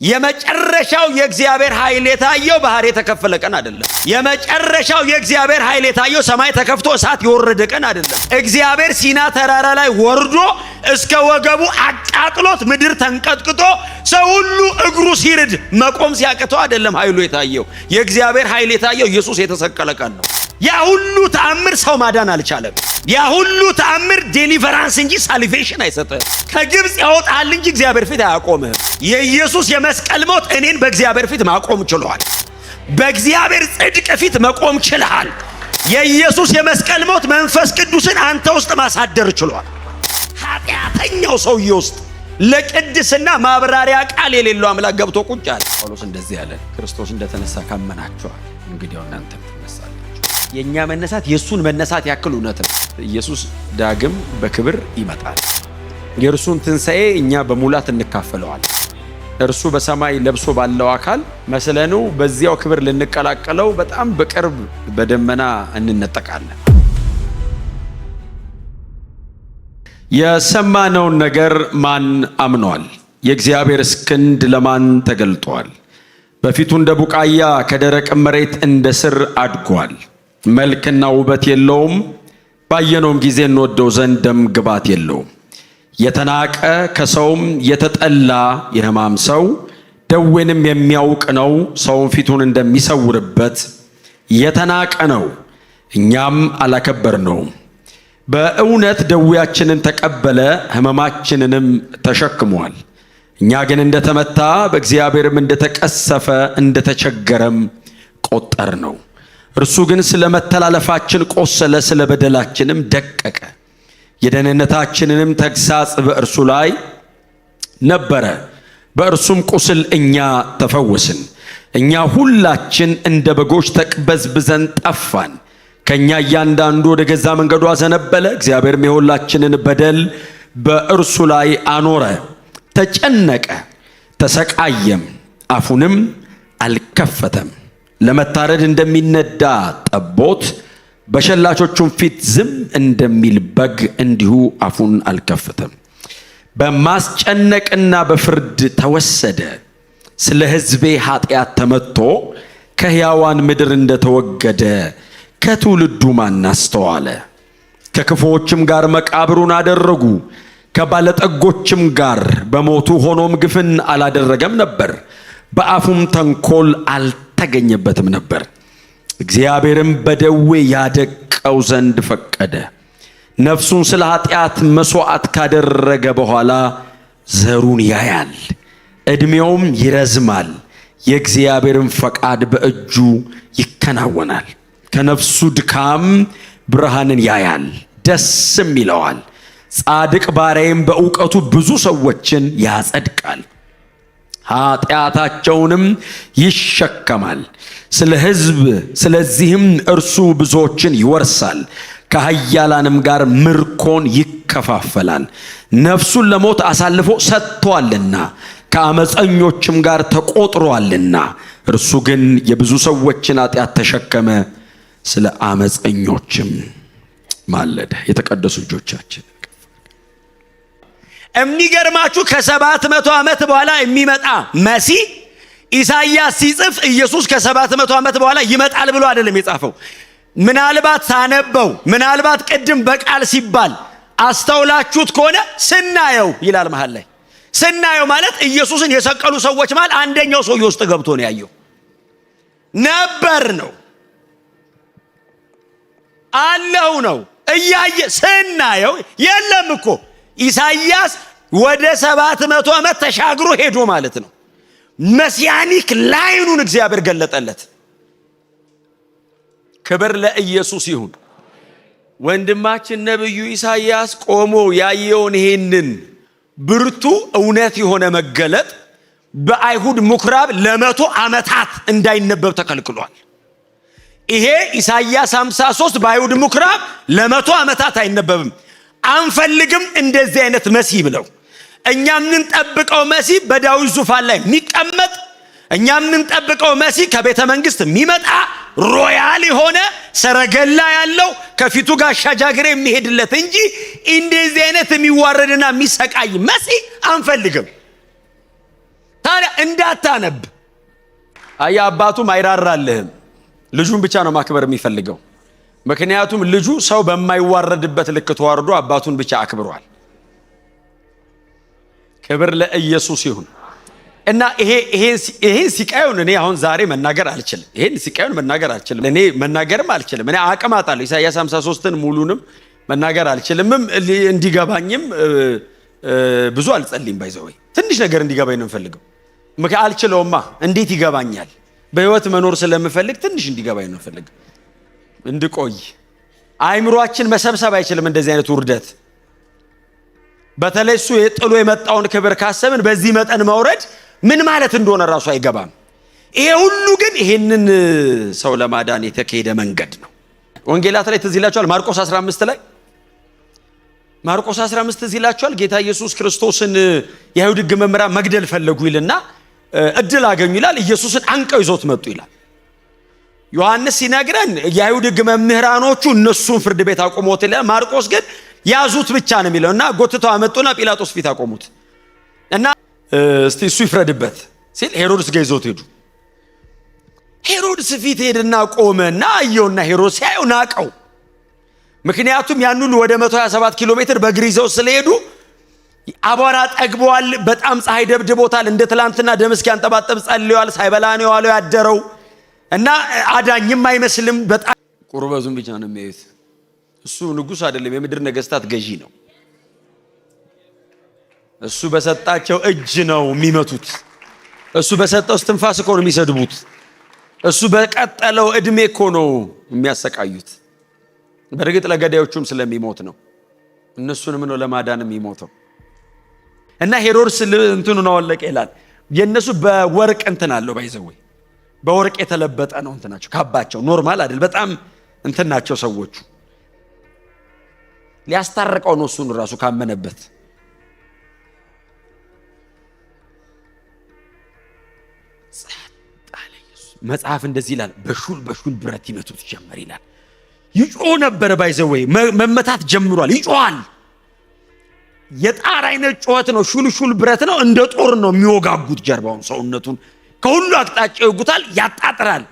የመጨረሻው የእግዚአብሔር ኃይል የታየው ባህር የተከፈለ ቀን አይደለም። የመጨረሻው የእግዚአብሔር ኃይል የታየው ሰማይ ተከፍቶ እሳት የወረደ ቀን አይደለም። እግዚአብሔር ሲና ተራራ ላይ ወርዶ እስከ ወገቡ አቃጥሎት ምድር ተንቀጥቅጦ ሰው ሁሉ እግሩ ሲርድ መቆም ሲያቅተው አይደለም ኃይሉ የታየው። የእግዚአብሔር ኃይል የታየው ኢየሱስ የተሰቀለ ቀን ነው። ያ ሁሉ ተአምር ሰው ማዳን አልቻለም። ያ ሁሉ ተአምር ዴሊቨራንስ እንጂ ሳልቬሽን አይሰጥም። ከግብጽ ያወጣል እንጂ እግዚአብሔር ፊት አያቆምም። የኢየሱስ የመስቀል ሞት እኔን በእግዚአብሔር ፊት ማቆም ችሏል። በእግዚአብሔር ጽድቅ ፊት መቆም ችሏል። የኢየሱስ የመስቀል ሞት መንፈስ ቅዱስን አንተ ውስጥ ማሳደር ችሏል። ኃጢአተኛው ሰውዬ ውስጥ ለቅድስና ማብራሪያ ቃል የሌለው አምላክ ገብቶ ቁጭ አለ። ጳውሎስ እንደዚህ ያለ ክርስቶስ እንደተነሳ ካመናችኋል እንግዲህ እናንተ ትነሳላችሁ። የኛ መነሳት የሱን መነሳት ያክል እውነት ነው። ኢየሱስ ዳግም በክብር ይመጣል። የእርሱን ትንሣኤ እኛ በሙላት እንካፈለዋል። እርሱ በሰማይ ለብሶ ባለው አካል መስለኑ በዚያው ክብር ልንቀላቀለው በጣም በቅርብ በደመና እንነጠቃለን። የሰማነውን ነገር ማን አምኗል? የእግዚአብሔር ክንድ ለማን ተገልጧል? በፊቱ እንደ ቡቃያ ከደረቅ መሬት እንደ ስር አድጓል። መልክና ውበት የለውም፣ ባየነውም ጊዜ እንወደው ዘንድ ደም ግባት የለውም። የተናቀ ከሰውም የተጠላ የሕማም ሰው ደዌንም የሚያውቅ ነው። ሰውን ፊቱን እንደሚሰውርበት የተናቀ ነው፣ እኛም አላከበርነውም። በእውነት ደዌያችንን ተቀበለ፣ ሕመማችንንም ተሸክሟል። እኛ ግን እንደተመታ በእግዚአብሔርም እንደተቀሰፈ እንደተቸገረም ቆጠር ነው። እርሱ ግን ስለ መተላለፋችን ቆሰለ፣ ስለ በደላችንም ደቀቀ። የደህንነታችንንም ተግሣጽ በእርሱ ላይ ነበረ፣ በእርሱም ቁስል እኛ ተፈወስን። እኛ ሁላችን እንደ በጎች ተቅበዝብዘን ጠፋን፣ ከእኛ እያንዳንዱ ወደ ገዛ መንገዱ አዘነበለ። እግዚአብሔርም የሁላችንን በደል በእርሱ ላይ አኖረ። ተጨነቀ፣ ተሰቃየም፣ አፉንም አልከፈተም። ለመታረድ እንደሚነዳ ጠቦት በሸላቾቹም ፊት ዝም እንደሚል በግ እንዲሁ አፉን አልከፈተም። በማስጨነቅና በፍርድ ተወሰደ። ስለ ሕዝቤ ኃጢአት ተመትቶ ከሕያዋን ምድር እንደተወገደ ከትውልዱ ማን አስተዋለ? ከክፉዎችም ጋር መቃብሩን አደረጉ፣ ከባለጠጎችም ጋር በሞቱ ሆኖም ግፍን አላደረገም ነበር፣ በአፉም ተንኮል አልተገኘበትም ነበር። እግዚአብሔርም በደዌ ያደቀው ዘንድ ፈቀደ። ነፍሱን ስለ ኃጢአት መሥዋዕት ካደረገ በኋላ ዘሩን ያያል፣ ዕድሜውም ይረዝማል፣ የእግዚአብሔርም ፈቃድ በእጁ ይከናወናል። ከነፍሱ ድካም ብርሃንን ያያል፣ ደስም ይለዋል። ጻድቅ ባሪያዬም በእውቀቱ ብዙ ሰዎችን ያጸድቃል፣ ኃጢአታቸውንም ይሸከማል። ስለ ሕዝብ ስለዚህም እርሱ ብዙዎችን ይወርሳል፣ ከኃያላንም ጋር ምርኮን ይከፋፈላል። ነፍሱን ለሞት አሳልፎ ሰጥቶአልና ከአመፀኞችም ጋር ተቆጥሮአልና። እርሱ ግን የብዙ ሰዎችን ኃጢአት ተሸከመ፣ ስለ አመፀኞችም ማለደ። የተቀደሱ እጆቻችን የሚገርማችሁ ከ700 ዓመት በኋላ የሚመጣ መሲህ ኢሳይያስ ሲጽፍ ኢየሱስ ከ700 ዓመት በኋላ ይመጣል ብሎ አይደለም የጻፈው። ምናልባት ሳነበው ምናልባት ቅድም በቃል ሲባል አስተውላችሁት ከሆነ ስናየው ይላል መሃል ላይ። ስናየው ማለት ኢየሱስን የሰቀሉ ሰዎች ማለት አንደኛው ሰው ውስጥ ገብቶ ነው ያየው። ነበር ነው አለው ነው እያየ ስናየው የለም እኮ ኢሳይያስ ወደ 700 ዓመት ተሻግሮ ሄዶ ማለት ነው። መሲያኒክ ላይኑን እግዚአብሔር ገለጠለት። ክብር ለኢየሱስ ይሁን። ወንድማችን ነብዩ ኢሳይያስ ቆሞ ያየውን ይሄንን ብርቱ እውነት የሆነ መገለጥ በአይሁድ ምኩራብ ለ100 ዓመታት እንዳይነበብ ተከልክሏል። ይሄ ኢሳይያስ 53 በአይሁድ ምኩራብ ለ100 ዓመታት አይነበብም። አንፈልግም እንደዚህ አይነት መሲህ ብለው። እኛ የምንጠብቀው መሲህ በዳዊት ዙፋን ላይ የሚቀመጥ፣ እኛ የምንጠብቀው መሲህ ከቤተ መንግስት የሚመጣ ሮያል የሆነ ሰረገላ ያለው ከፊቱ ጋር ሻጃግሬ የሚሄድለት እንጂ እንደዚህ አይነት የሚዋረድና የሚሰቃይ መሲህ አንፈልግም። ታዲያ እንዳታነብ አባቱም አይራራልህም። ልጁን ብቻ ነው ማክበር የሚፈልገው። ምክንያቱም ልጁ ሰው በማይዋረድበት ልክ ተዋርዶ አባቱን ብቻ አክብሯል። ክብር ለኢየሱስ ይሁን። እና ይሄን ሲቃዩን እኔ አሁን ዛሬ መናገር አልችልም። ይሄን ሲቃዩን መናገር አልችልም። እኔ መናገርም አልችልም። እኔ አቅም አጣለሁ። ኢሳይያስ 53ን ሙሉንም መናገር አልችልምም። እንዲገባኝም ብዙ አልጸልይም። ባይዘወይ ትንሽ ነገር እንዲገባኝ ነው የምፈልገው። አልችለውማ። እንዴት ይገባኛል? በህይወት መኖር ስለምፈልግ ትንሽ እንዲገባኝ ነው የምፈልገው። እንድቆይ አይምሮአችን መሰብሰብ አይችልም እንደዚህ አይነት ውርደት። በተለይ እሱ ጥሎ የመጣውን ክብር ካሰብን በዚህ መጠን መውረድ ምን ማለት እንደሆነ ራሱ አይገባም። ይሄ ሁሉ ግን ይሄንን ሰው ለማዳን የተካሄደ መንገድ ነው። ወንጌላት ላይ ትዝ ይላችኋል። ማርቆስ 15 ላይ ማርቆስ 15 ትዝ ይላችኋል። ጌታ ኢየሱስ ክርስቶስን የአይሁድ ሕግ መምህራን መግደል ፈለጉ ይልና እድል አገኙ ይላል። ኢየሱስን አንቀው ይዞት መጡ ይላል። ዮሐንስ ሲነግረን የአይሁድ ሕግ መምህራኖቹ እነሱን ፍርድ ቤት አቆሙት ይላል። ማርቆስ ግን ያዙት ብቻ ነው የሚለው እና ጎትተው አመጡና ጲላጦስ ፊት አቆሙት እና እስቲ እሱ ይፍረድበት ሲል ሄሮድስ ጋር ይዞት ሄዱ። ሄሮድስ ፊት ሄድና ቆመና አየውና ሄሮድስ ሲያየው ናቀው። ምክንያቱም ያን ሁሉ ወደ 127 ኪሎ ሜትር በእግር ይዘው ስለሄዱ አቧራ ጠግበዋል። በጣም ፀሐይ ደብድቦታል። እንደ ትላንትና ደም እስኪያንጠባጠብ ጸልየዋል። ሳይበላ ነው የዋለው ያደረው እና አዳኝም አይመስልም። በጣም ቁርበቱን ብቻ ነው የሚያዩት። እሱ ንጉሥ አይደለም፣ የምድር ነገስታት ገዢ ነው። እሱ በሰጣቸው እጅ ነው የሚመቱት። እሱ በሰጠው እስትንፋስ እኮ ነው የሚሰድቡት። እሱ በቀጠለው እድሜ እኮ ነው የሚያሰቃዩት። በእርግጥ ለገዳዮቹም ስለሚሞት ነው፣ እነሱንም ነው ለማዳን የሚሞተው። እና ሄሮድስ እንትኑን አወለቀ ይላል። የነሱ በወርቅ እንትን አለው ባይዘው በወርቅ የተለበጠ ነው እንትናቸው፣ ካባቸው ኖርማል አይደል። በጣም እንትናቸው ሰዎቹ ሊያስታርቀው ነው እሱን ራሱ ካመነበት። መጽሐፍ እንደዚህ ይላል፣ በሹል ብረት ይመቱት ጀመር ይላል። ይጮህ ነበር ባይዘው መመታት ጀምሯል። ይጮሃል። የጣር አይነት ጩኸት ነው። ሹል ብረት ነው። እንደ ጦር ነው የሚወጋጉት። ጀርባውን ሰውነቱን ከሁሉ አቅጣጫ ይወጉታል፣ ያጣጥራል።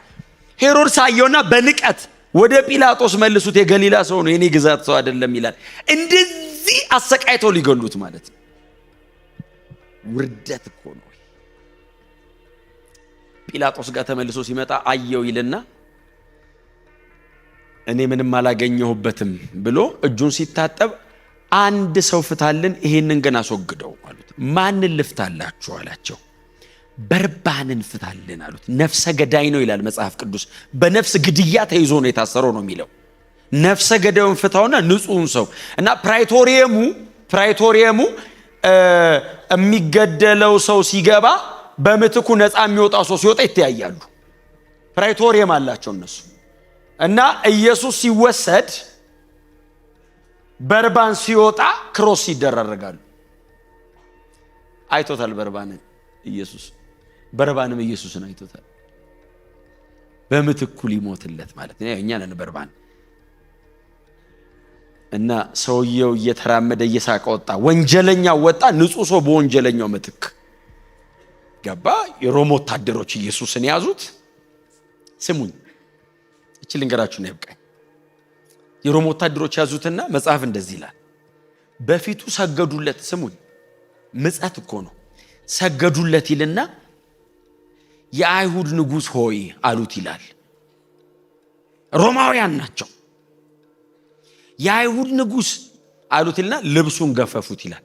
ሄሮድስ አየውና በንቀት ወደ ጲላጦስ መልሱት፣ የገሊላ ሰው ነው፣ የኔ ግዛት ሰው አይደለም ይላል። እንደዚህ አሰቃይተው ሊገሉት ማለት ነው። ውርደት እኮ ነው። ጲላጦስ ጋር ተመልሶ ሲመጣ አየው ይልና እኔ ምንም አላገኘሁበትም ብሎ እጁን ሲታጠብ አንድ ሰው ፍታልን፣ ይሄንን ግን አስወግደው አሉት። ማንን ልፍታላችሁ አላቸው። በርባንን ፍታልን አሉት። ነፍሰ ገዳይ ነው ይላል መጽሐፍ ቅዱስ። በነፍስ ግድያ ተይዞ ነው የታሰረው ነው የሚለው። ነፍሰ ገዳዩን ፍታውና ንጹህን ሰው እና ፕራይቶሪየሙ የሚገደለው ሰው ሲገባ በምትኩ ነፃ የሚወጣው ሰው ሲወጣ ይተያያሉ። ፕራይቶሪየም አላቸው እነሱ። እና ኢየሱስ ሲወሰድ በርባን ሲወጣ ክሮስ ይደረጋሉ። አይቶታል በርባንን ኢየሱስ፣ በርባንም ኢየሱስን አይቶታል። በምትኩ ሊሞትለት ማለት ነው። እኛ ነን በርባን። እና ሰውየው እየተራመደ እየሳቀ ወጣ። ወንጀለኛው ወጣ፣ ንጹህ ሰው በወንጀለኛው ምትክ ገባ። የሮም ወታደሮች ኢየሱስን ያዙት። ስሙኝ እቺ ልንገራችሁ ነው ይብቃኝ። የሮም ወታደሮች ያዙትና መጽሐፍ እንደዚህ ይላል፣ በፊቱ ሰገዱለት። ስሙኝ ምጽአት እኮ ነው። ሰገዱለት ይልና የአይሁድ ንጉሥ ሆይ አሉት ይላል። ሮማውያን ናቸው። የአይሁድ ንጉሥ አሉት ይልና ልብሱን ገፈፉት ይላል።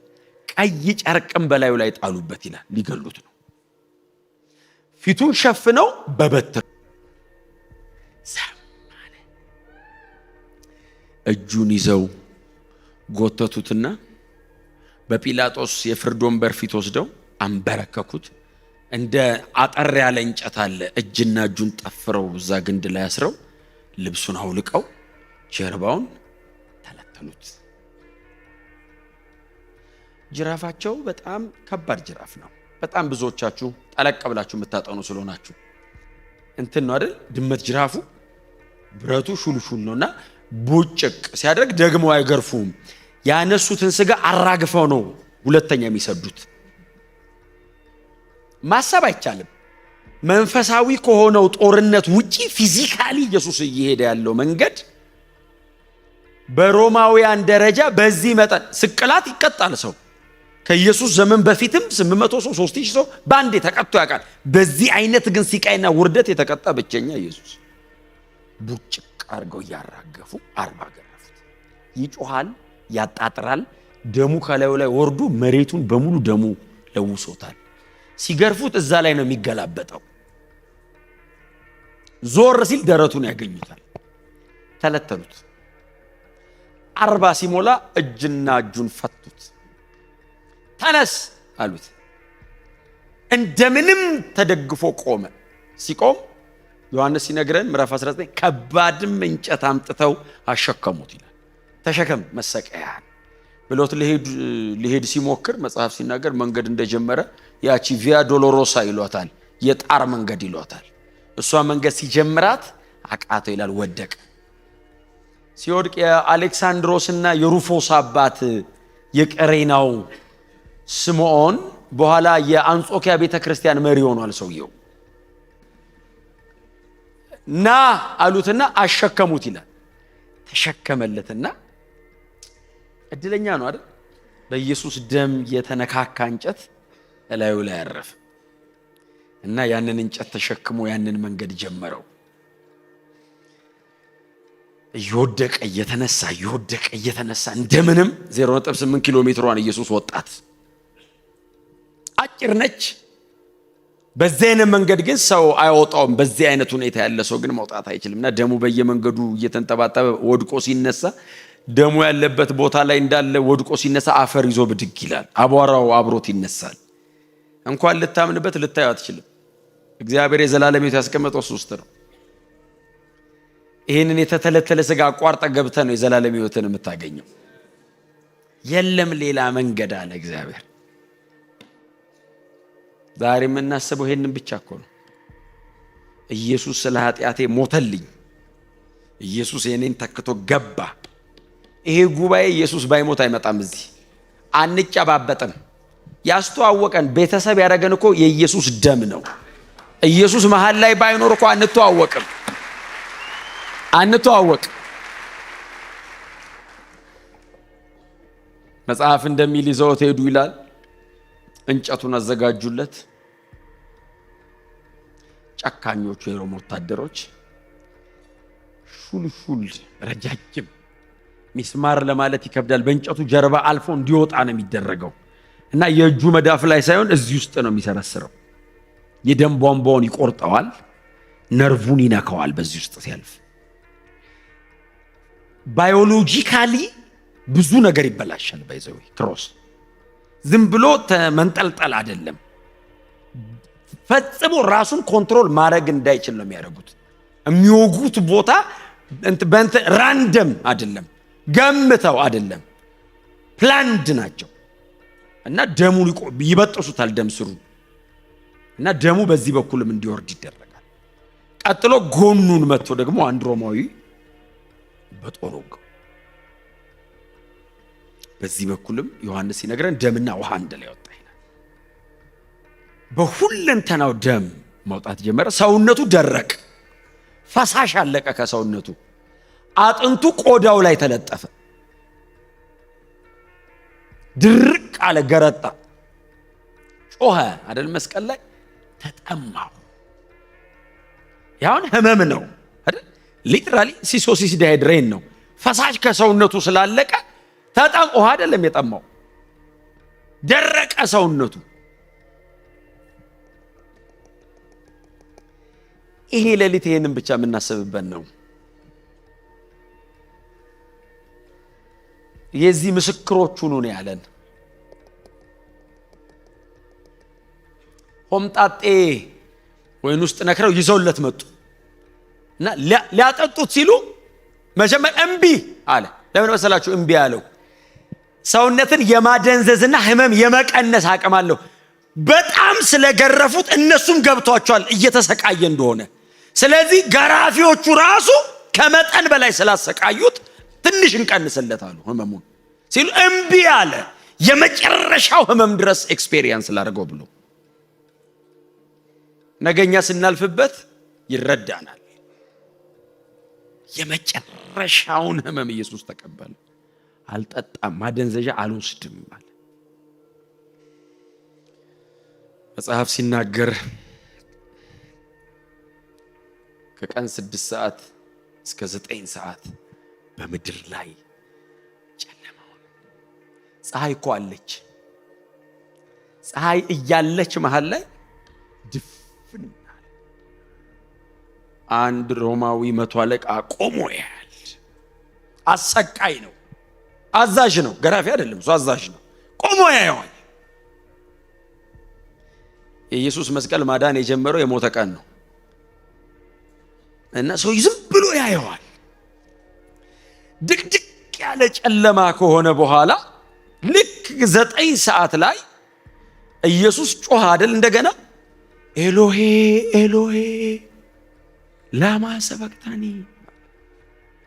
ቀይ ጨርቅም በላዩ ላይ ጣሉበት ይላል። ሊገሉት ነው። ፊቱን ሸፍነው በበትር ሰማለ። እጁን ይዘው ጎተቱትና በጲላጦስ የፍርድ ወንበር ፊት ወስደው አንበረከኩት። እንደ አጠር ያለ እንጨት አለ፣ እጅና እጁን ጠፍረው እዛ ግንድ ላይ አስረው ልብሱን አውልቀው ጀርባውን ተለተሉት። ጅራፋቸው በጣም ከባድ ጅራፍ ነው። በጣም ብዙዎቻችሁ ጠለቅ ብላችሁ የምታጠኑ ስለሆናችሁ እንትን ነው አይደል? ድመት ጅራፉ ብረቱ ሹልሹል ነውና ቡጭቅ ሲያደርግ ደግሞ አይገርፉም። ያነሱትን ስጋ አራግፈው ነው ሁለተኛ የሚሰዱት። ማሰብ አይቻልም። መንፈሳዊ ከሆነው ጦርነት ውጪ ፊዚካሊ ኢየሱስ እየሄደ ያለው መንገድ በሮማውያን ደረጃ በዚህ መጠን ስቅላት ይቀጣል ሰው። ከኢየሱስ ዘመን በፊትም 800 ሰው 3000 ሰው ባንዴ ተቀጥቶ ያውቃል። በዚህ አይነት ግን ሲቃይና ውርደት የተቀጣ ብቸኛ ኢየሱስ። ቡጭቅ አርገው ያራገፉ 40 ገረፉት። ይጮሃል፣ ያጣጥራል። ደሙ ከላዩ ላይ ወርዶ መሬቱን በሙሉ ደሙ ለውሶታል። ሲገርፉት እዛ ላይ ነው የሚገላበጠው። ዞር ሲል ደረቱን ያገኙታል። ተለተሉት። 40 ሲሞላ እጅና እጁን ፈቱት። ተነስ አሉት። እንደምንም ተደግፎ ቆመ። ሲቆም ዮሐንስ ሲነግረን ምዕራፍ 19 ከባድም እንጨት አምጥተው አሸከሙት ይላል። ተሸከም መሰቀያን ብሎት ሊሄድ ሲሞክር መጽሐፍ ሲናገር መንገድ እንደጀመረ ያቺ ቪያ ዶሎሮሳ ይሏታል፣ የጣር መንገድ ይሏታል። እሷ መንገድ ሲጀምራት አቃተው ይላል፣ ወደቀ። ሲወድቅ የአሌክሳንድሮስና የሩፎስ አባት የቀሬናው ስምዖን በኋላ የአንጾኪያ ቤተክርስቲያን መሪ ሆኗል ሰውየው። ና አሉትና አሸከሙት ይላል። ተሸከመለትና እድለኛ ነው አይደል? በኢየሱስ ደም የተነካካ እንጨት እላዩ ላይ ያረፈ እና ያንን እንጨት ተሸክሞ ያንን መንገድ ጀመረው። እየወደቀ እየተነሳ እንደምንም 0.8 ኪሎ ሜትሯን ኢየሱስ ወጣት። አጭር ነች። በዚህ አይነት መንገድ ግን ሰው አይወጣውም። በዚህ አይነት ሁኔታ ያለ ሰው ግን መውጣት አይችልምና ደሙ በየመንገዱ እየተንጠባጠበ ወድቆ ሲነሳ ደሙ ያለበት ቦታ ላይ እንዳለ ወድቆ ሲነሳ አፈር ይዞ ብድግ ይላል። አቧራው አብሮት ይነሳል። እንኳን ልታምንበት ልታዩ አትችልም። እግዚአብሔር የዘላለም ሕይወት ያስቀመጠው ውስጥ ነው። ይሄንን የተተለተለ ስጋ አቋርጠ ገብተ ነው የዘላለም ሕይወትን የምታገኘው። የለም ሌላ መንገድ አለ እግዚአብሔር። ዛሬ የምናስበው ይሄንን ብቻ እኮ ነው። ኢየሱስ ስለ ኃጢአቴ ሞተልኝ፣ ኢየሱስ የኔን ተክቶ ገባ። ይሄ ጉባኤ ኢየሱስ ባይሞት አይመጣም። እዚህ አንጨባበጥም። ያስተዋወቀን ቤተሰብ ያደረገን እኮ የኢየሱስ ደም ነው። ኢየሱስ መሃል ላይ ባይኖር እኮ አንተዋወቅም። መጽሐፍ እንደሚል ይዘውት ሄዱ ይላል። እንጨቱን አዘጋጁለት። ጨካኞቹ የሮም ወታደሮች ሹል ረጃጅም ሚስማር ለማለት ይከብዳል። በእንጨቱ ጀርባ አልፎ እንዲወጣ ነው የሚደረገው እና የእጁ መዳፍ ላይ ሳይሆን እዚህ ውስጥ ነው የሚሰረስረው። የደም ቧንቧውን ይቆርጠዋል፣ ነርቡን ይነካዋል። በዚህ ውስጥ ሲያልፍ ባዮሎጂካሊ ብዙ ነገር ይበላሻል። ባይዘው ክሮስ ዝም ብሎ መንጠልጠል አይደለም። ፈጽሞ ራሱን ኮንትሮል ማድረግ እንዳይችል ነው የሚያደርጉት። የሚወጉት ቦታ ራንደም አይደለም፣ ገምተው አይደለም፣ ፕላንድ ናቸው እና ደሙን ይበጥሱታል፣ ደም ስሩ እና ደሙ በዚህ በኩልም እንዲወርድ ይደረጋል። ቀጥሎ ጎኑን መጥቶ ደግሞ አንድ ሮማዊ በጦር ወጋው። በዚህ በኩልም ዮሐንስ ሲነግረን ደምና ውሃ እንደላይ ወጣ ይላል። በሁለንተናው ደም መውጣት ጀመረ። ሰውነቱ ደረቅ፣ ፈሳሽ አለቀ ከሰውነቱ። አጥንቱ ቆዳው ላይ ተለጠፈ፣ ድርቅ አለ፣ ገረጣ። ጮኸ አይደል? መስቀል ላይ ተጠማው። ያውን ህመም ነው አይደል? ሊትራሊ ሲሶሲስ ዳይድሬን ነው። ፈሳሽ ከሰውነቱ ስላለቀ ውሃ አይደለም የጠማው፣ ደረቀ ሰውነቱ። ይሄ ሌሊት ይሄንን ብቻ የምናስብበት ነው። የዚህ ምስክሮቹ ነው ያለን። ሆምጣጤ ወይን ውስጥ ነክረው ይዘውለት መጡ እና ሊያጠጡት ሲሉ መጀመሪያ እምቢ አለ። ለምን መሰላችሁ እምቢ ያለው? ሰውነትን የማደንዘዝና ህመም የመቀነስ አቅም አለው። በጣም ስለገረፉት እነሱም ገብቷቸዋል እየተሰቃየ እንደሆነ። ስለዚህ ገራፊዎቹ ራሱ ከመጠን በላይ ስላሰቃዩት ትንሽ እንቀንስለታሉ ህመሙን ሲሉ እምቢ አለ። የመጨረሻው ህመም ድረስ ኤክስፔሪየንስ ላደርገው ብሎ ነገኛ ስናልፍበት ይረዳናል። የመጨረሻውን ህመም ኢየሱስ ተቀበለ። አልጠጣም፣ ማደንዘዣ አልወስድም አለ። መጽሐፍ ሲናገር ከቀን 6 ሰዓት እስከ 9 ሰዓት በምድር ላይ ጨለማው። ፀሐይ እኮ አለች። ፀሐይ እያለች መሃል ላይ ድፍን አለ። አንድ ሮማዊ 100 አለቃ ቆሞ ያያል። አሰቃይ ነው። አዛዥ ነው፣ ገራፊ አይደለም። እሱ አዛዥ ነው። ቆሞ ያየዋል። የኢየሱስ መስቀል ማዳን የጀመረው የሞተ ቀን ነው እና ሰው ዝም ብሎ ያየዋል። ድቅድቅ ያለ ጨለማ ከሆነ በኋላ ልክ 9 ሰዓት ላይ ኢየሱስ ጮኸ አይደል? እንደገና ኤሎሄ ኤሎሄ ላማ ሰበቅታኒ።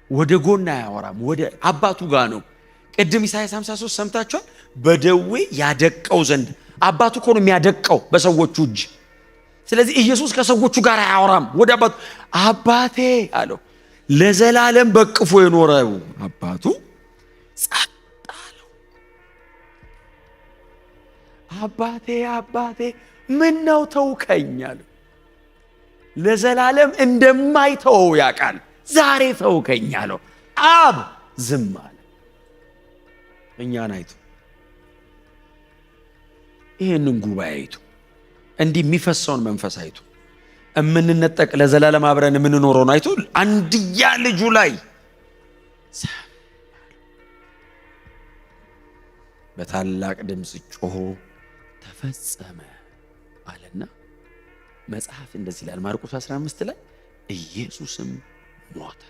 ወደ ጎን አያወራም፣ ወደ አባቱ ጋር ነው። ቅድም ኢሳይያስ 53 ሰምታችኋል። በደዌ ያደቀው ዘንድ አባቱ እኮ ነው የሚያደቀው በሰዎቹ እጅ። ስለዚህ ኢየሱስ ከሰዎቹ ጋር አያወራም፣ ወደ አባቱ። አባቴ አለው። ለዘላለም በቅፎ የኖረው አባቱ ጸጥ አለው። አባቴ አባቴ ምን ነው ተውከኝ አለው። ለዘላለም እንደማይተወው ያውቃል። ዛሬ ተውከኝ አለው። አብ ዝም አለ። እኛን አይቶ ይህንን ጉባኤ አይቶ እንዲህ የሚፈሰውን መንፈስ አይቶ እምንነጠቅ ለዘላለም አብረን የምንኖረውን አይቶ አንድያ ልጁ ላይ በታላቅ ድምፅ ጮሆ ተፈጸመ አለና መጽሐፍ እንደዚህ ይላል። ማርቆስ 15 ላይ ኢየሱስም ሞተ።